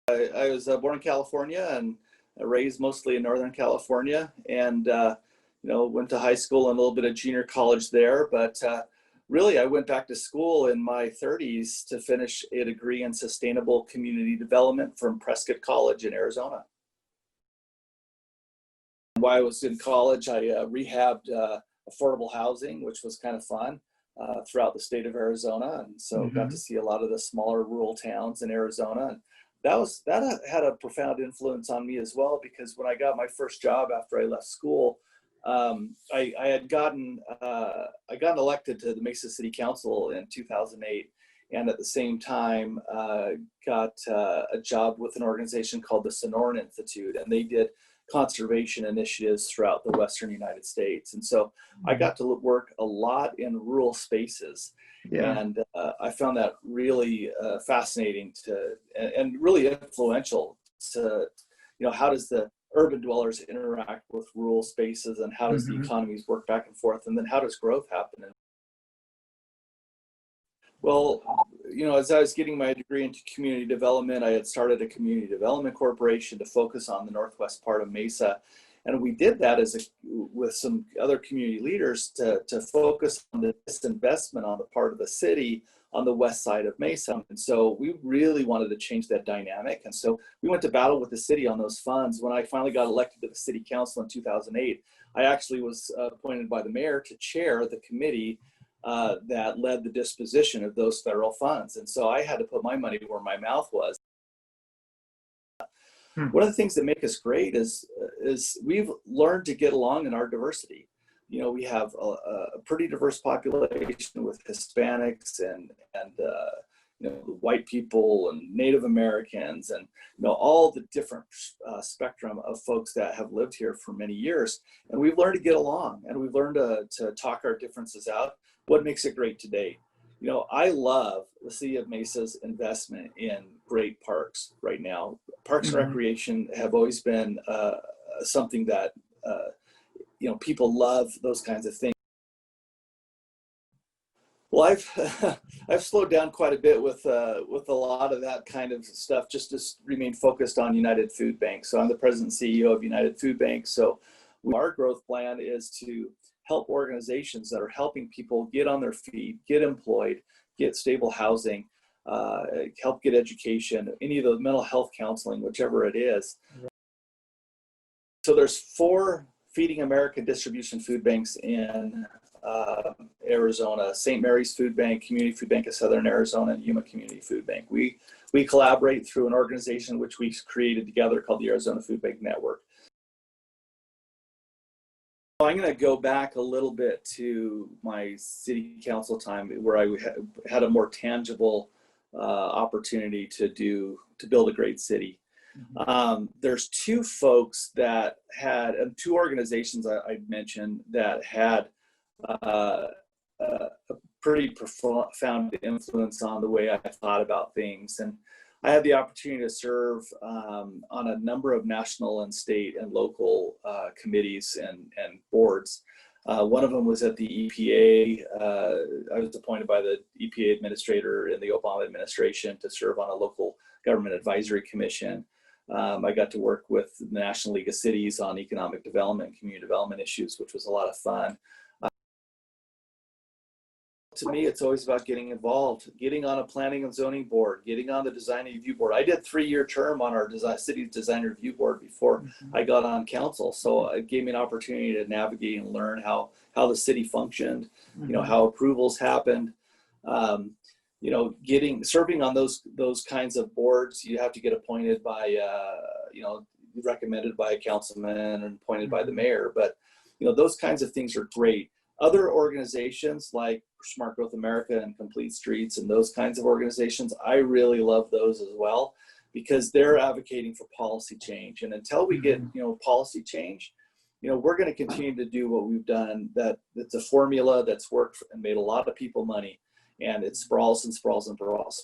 I was born in California and raised mostly in Northern California, and went to high school and a little bit of junior college there. But really, I went back to school in my 30s to finish a degree in sustainable community development from Prescott College in Arizona. While I was in college, I rehabbed affordable housing, which was kind of fun throughout the state of Arizona, and so got to see a lot of the smaller rural towns in Arizona. And that had a profound influence on me as well, because when I got my first job after I left school, I had gotten elected to the Mesa City Council in 2008, and at the same time got a job with an organization called the Sonoran Institute, and they did conservation initiatives throughout the Western United States. And so I got to work a lot in rural spaces. Yeah. And I found that really fascinating and really influential to, how does the urban dwellers interact with rural spaces, and how does the economies work back and forth, and then how does growth happen? Well, as I was getting my degree into community development, I had started a community development corporation to focus on the northwest part of Mesa. And we did that with some other community leaders to focus on the disinvestment on the part of the city on the west side of Mesa. And so we really wanted to change that dynamic. And so we went to battle with the city on those funds. When I finally got elected to the city council in 2008, I actually was appointed by the mayor to chair the committee that led the disposition of those federal funds. And so I had to put my money where my mouth was. One of the things that make us great is we've learned to get along in our diversity. We have a pretty diverse population with Hispanics and white people and Native Americans, and all the different spectrum of folks that have lived here for many years. And we've learned to get along, and we've learned to talk our differences out. What makes it great today? I love the city of Mesa's investment in great parks right now. Parks and recreation have always been something that, people love those kinds of things. Well, I've slowed down quite a bit with a lot of that kind of stuff, just to remain focused on United Food Bank. So I'm the president and CEO of United Food Bank. So our growth plan is to help organizations that are helping people get on their feet, get employed, get stable housing, help get education, any of the mental health counseling, whichever it is. So there's 4 Feeding America distribution food banks in Arizona: St. Mary's Food Bank, Community Food Bank of Southern Arizona, and Yuma Community Food Bank. We collaborate through an organization which we created together called the Arizona Food Bank Network. I'm going to go back a little bit to my city council time, where I had a more tangible opportunity to build a great city. There's 2 folks that had, and 2 organizations I mentioned that had a pretty profound influence on the way I thought about things. And I had the opportunity to serve on a number of national and state and local committees and boards. One of them was at the EPA. I was appointed by the EPA administrator in the Obama administration to serve on a local government advisory commission. I got to work with the National League of Cities on economic development and community development issues, which was a lot of fun. To me, it's always about getting involved, getting on a planning and zoning board, getting on the design review board. I did a 3-year term on our city's design review board before I got on council. So it gave me an opportunity to navigate and learn how the city functioned, how approvals happened. Serving on those kinds of boards, you have to get appointed by, recommended by a councilman and appointed by the mayor. But, those kinds of things are great. Other organizations like Smart Growth America and Complete Streets and those kinds of organizations, I really love those as well, because they're advocating for policy change. And until we get, policy change, we're going to continue to do what we've done. That's a formula that's worked and made a lot of people money, and it sprawls and sprawls and sprawls.